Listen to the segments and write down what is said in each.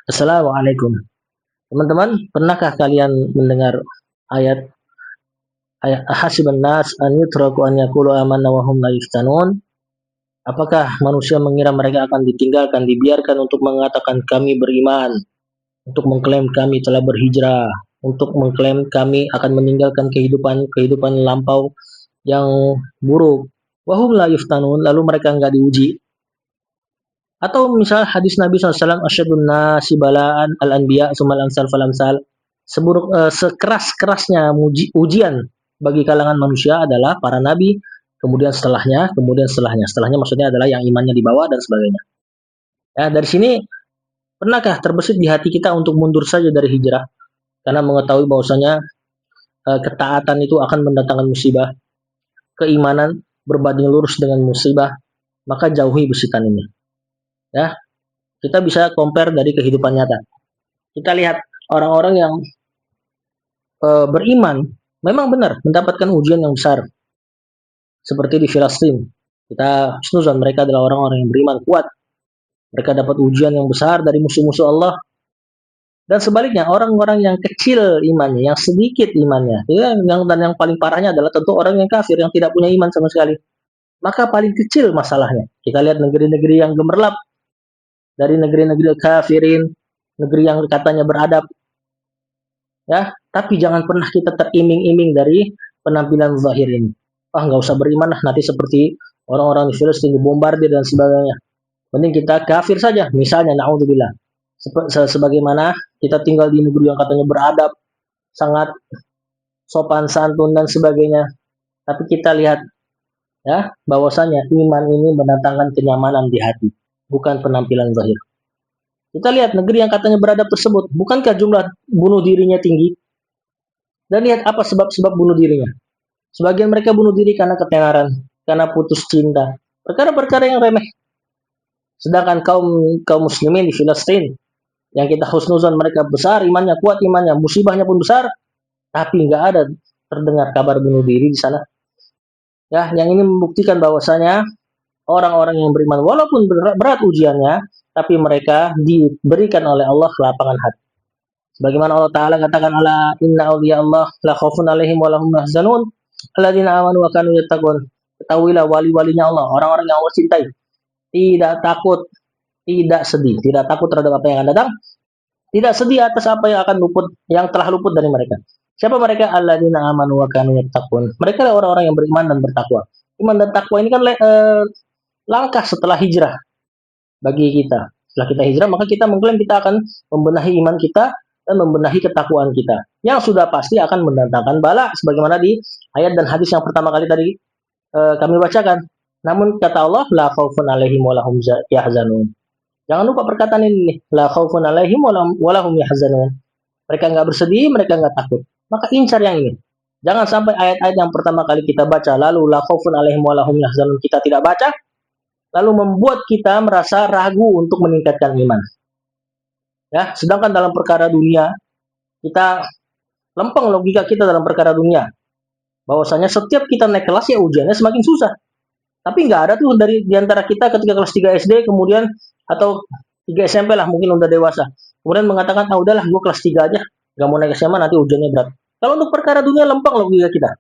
Assalamualaikum. Teman-teman, pernahkah kalian mendengar ayat ayat hasiban nas an yutraku an yaqulu amanna wa hum la yuftanun? Apakah manusia mengira mereka akan ditinggalkan, dibiarkan untuk mengatakan kami beriman, untuk mengklaim kami telah berhijrah, untuk mengklaim kami akan meninggalkan kehidupan lampau yang buruk. Wa hum la yuftanun, lalu mereka enggak diuji. Atau misal hadis Nabi SAW, asyadun nasi balaan al-anbiya sumal amsal fal amsal. Sekeras-kerasnya ujian bagi kalangan manusia adalah para nabi, kemudian setelahnya, kemudian setelahnya. Setelahnya maksudnya adalah yang imannya di bawah dan sebagainya. Ya, dari sini pernahkah terbesit di hati kita untuk mundur saja dari hijrah karena mengetahui bahwasanya ketaatan itu akan mendatangkan musibah, keimanan berbanding lurus dengan musibah, maka jauhi bisikan ini. Ya, kita bisa compare dari kehidupan nyata. Kita lihat orang-orang yang beriman memang benar mendapatkan ujian yang besar. Seperti di Filistin. Kita husnuzan mereka adalah orang-orang yang beriman kuat. Mereka dapat ujian yang besar dari musuh-musuh Allah. Dan sebaliknya, orang-orang yang kecil imannya, yang sedikit imannya, dan yang paling parahnya adalah tentu orang yang kafir, yang tidak punya iman sama sekali. Maka paling kecil masalahnya. Kita lihat negeri-negeri yang gemerlap, dari negeri-negeri kafirin, negeri yang katanya beradab, ya, tapi jangan pernah kita teriming-iming dari penampilan zahir ini. Nggak usah beriman lah, nanti seperti orang-orang di Filistin dibombardir dan sebagainya. Mending kita kafir saja, misalnya, naudzubillah. Sebagaimana kita tinggal di negeri yang katanya beradab, sangat sopan santun dan sebagainya. Tapi kita lihat, ya, bahwasanya iman ini mendatangkan kenyamanan di hati, bukan penampilan zahir. Kita lihat negeri yang katanya beradab tersebut, bukankah jumlah bunuh dirinya tinggi? Dan lihat apa sebab-sebab bunuh dirinya. Sebagian mereka bunuh diri karena ketenaran, karena putus cinta, perkara-perkara yang remeh. Sedangkan kaum muslimin di Filistin, yang kita husnuzon mereka besar imannya, kuat imannya, musibahnya pun besar, tapi nggak ada terdengar kabar bunuh diri di sana. Ya, yang ini membuktikan bahwasanya orang-orang yang beriman walaupun berat ujiannya, tapi mereka diberikan oleh Allah kelapangan hati. Sebagaimana Allah Ta'ala katakan, ala inna awliya Allah la khawfun alaihim wa lahum yahzanun alladzina amanu wa kanu yattaqun. Ketahuilah wali-walinya Allah, orang-orang yang Allah cintai, tidak takut, tidak sedih, tidak takut terhadap apa yang akan datang, tidak sedih atas apa yang akan luput, yang telah luput dari mereka. Siapa mereka? Alladzina amanu wa kanu yattaqun. Mereka adalah orang-orang yang beriman dan bertakwa. Iman dan takwa ini kan langkah setelah hijrah bagi kita. Setelah kita hijrah, maka kita mengklaim kita akan membenahi iman kita dan membenahi ketakwaan kita, yang sudah pasti akan mendatangkan bala, sebagaimana di ayat dan hadis yang pertama kali tadi kami bacakan. Namun kata Allah, la khaufun alaihim wa lahum yahzanun. Jangan lupa perkataan ini, la khaufun alaihim wa lahum yahzanun. Mereka nggak bersedih, mereka nggak takut. Maka incar yang ini. Jangan sampai ayat-ayat yang pertama kali kita baca, lalu la khaufun alaihim wa lahum yahzanun, kita tidak baca, lalu membuat kita merasa ragu untuk meningkatkan iman. Ya, sedangkan dalam perkara dunia, kita lempeng logika kita dalam perkara dunia. Bahwasanya setiap kita naik kelas ya ujiannya semakin susah. Tapi nggak ada tuh dari diantara kita ketika kelas 3 SD kemudian atau 3 SMP lah mungkin udah dewasa. Kemudian mengatakan, udahlah gue kelas 3 aja, nggak mau naik SMA nanti ujiannya berat. Kalau untuk perkara dunia lempeng logika kita.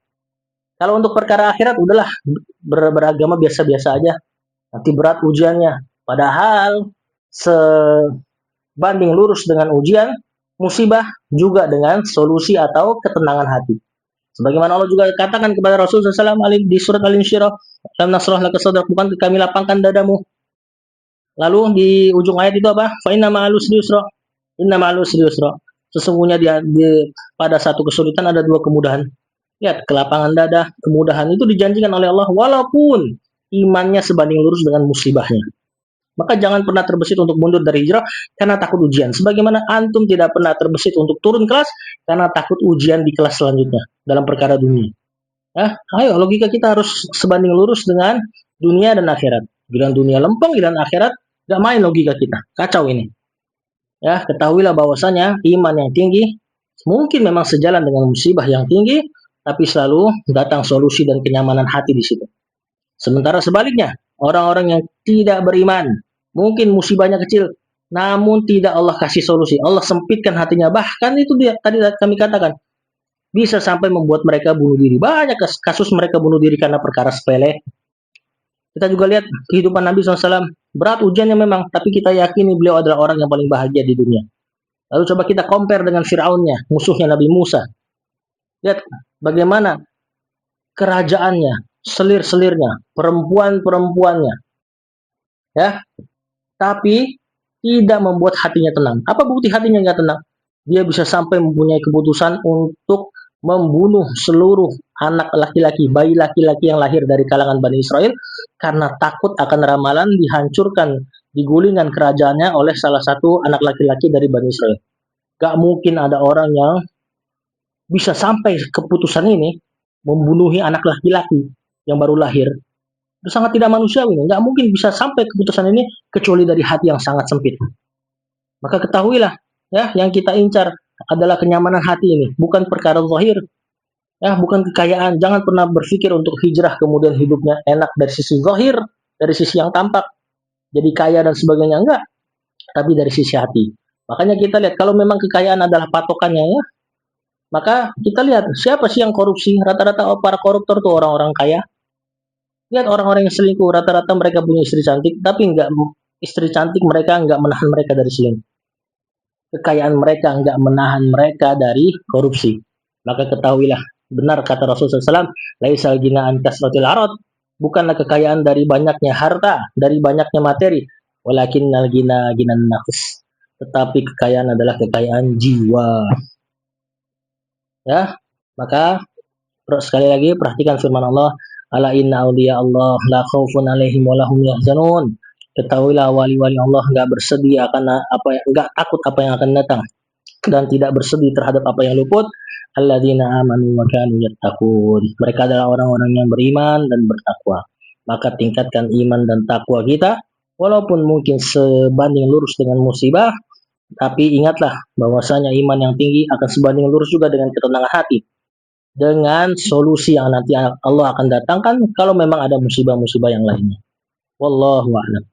Kalau untuk perkara akhirat udahlah beragama biasa-biasa aja. Nanti berat ujiannya. Padahal sebanding lurus dengan ujian, musibah juga dengan solusi atau ketenangan hati. Sebagaimana Allah juga katakan kepada Rasulullah SAW di surat Al-Insyirah, "Lam nasrah laka sadrak," bukan kami lapangkan dadamu. Lalu di ujung ayat itu apa? Fa inna ma'al usri yusra. Inna ma'al usri yusra. Sesungguhnya pada satu kesulitan ada dua kemudahan. Lihat, kelapangan dada, kemudahan itu dijanjikan oleh Allah walaupun imannya sebanding lurus dengan musibahnya. Maka jangan pernah terbesit untuk mundur dari hijrah karena takut ujian. Sebagaimana antum tidak pernah terbesit untuk turun kelas karena takut ujian di kelas selanjutnya dalam perkara dunia. Ayo, logika kita harus sebanding lurus dengan dunia dan akhirat. Giliran dunia lempeng, giliran akhirat gak main logika kita. Kacau ini. Ya, ketahuilah bahwasanya iman yang tinggi mungkin memang sejalan dengan musibah yang tinggi, tapi selalu datang solusi dan kenyamanan hati di situ. Sementara sebaliknya, orang-orang yang tidak beriman, mungkin musibahnya kecil, namun tidak Allah kasih solusi. Allah sempitkan hatinya. Bahkan itu dia tadi kami katakan, bisa sampai membuat mereka bunuh diri. Banyak kasus mereka bunuh diri karena perkara sepele. Kita juga lihat kehidupan Nabi SAW. Berat ujiannya memang, tapi kita yakini beliau adalah orang yang paling bahagia di dunia. Lalu coba kita compare dengan Fir'aunnya, musuhnya Nabi Musa. Lihat bagaimana kerajaannya, selir-selirnya, perempuan-perempuannya. Ya, tapi tidak membuat hatinya tenang. Apa bukti hatinya nggak tenang? Dia bisa sampai mempunyai keputusan untuk membunuh seluruh anak laki-laki, bayi laki-laki yang lahir dari kalangan Bani Israel karena takut akan ramalan dihancurkan, digulingkan kerajaannya oleh salah satu anak laki-laki dari Bani Israel. Gak mungkin ada orang yang bisa sampai keputusan ini membunuhi anak laki-laki yang baru lahir. Itu sangat tidak manusiawi. Nggak mungkin bisa sampai keputusan ini kecuali dari hati yang sangat sempit. Maka ketahuilah, ya, yang kita incar adalah kenyamanan hati ini, bukan perkara zahir, ya, bukan kekayaan. Jangan pernah berpikir untuk hijrah kemudian hidupnya enak dari sisi zahir, dari sisi yang tampak, jadi kaya dan sebagainya, enggak. Tapi dari sisi hati. Makanya kita lihat kalau memang kekayaan adalah patokannya, ya, maka kita lihat siapa sih yang korupsi? Rata-rata para koruptor tuh orang-orang kaya. Lihat orang-orang yang selingkuh, rata-rata mereka punya istri cantik, tapi enggak, istri cantik mereka enggak menahan mereka dari selingkuh. Kekayaan mereka enggak menahan mereka dari korupsi. Maka ketahuilah, benar kata Rasulullah SAW, laisal gina an kasratil arad, bukanlah kekayaan dari banyaknya harta, dari banyaknya materi, walakinnal gina ginan nafs. Tetapi kekayaan adalah kekayaan jiwa. Ya, maka sekali lagi perhatikan firman Allah, ala inna awliya Allah la khaufun alaihim wa lahum yahzanun. Ketahuilah wali-wali Allah enggak bersedih akan apa yang enggak takut apa yang akan datang dan tidak bersedih terhadap apa yang luput. Alladzina amanu wa kanu yattaqun. Mereka adalah orang-orang yang beriman dan bertakwa. Maka tingkatkan iman dan takwa kita walaupun mungkin sebanding lurus dengan musibah, tapi ingatlah bahwasanya iman yang tinggi akan sebanding lurus juga dengan ketenangan hati, dengan solusi yang nanti Allah akan datangkan kalau memang ada musibah-musibah yang lainnya. Wallahu a'lam.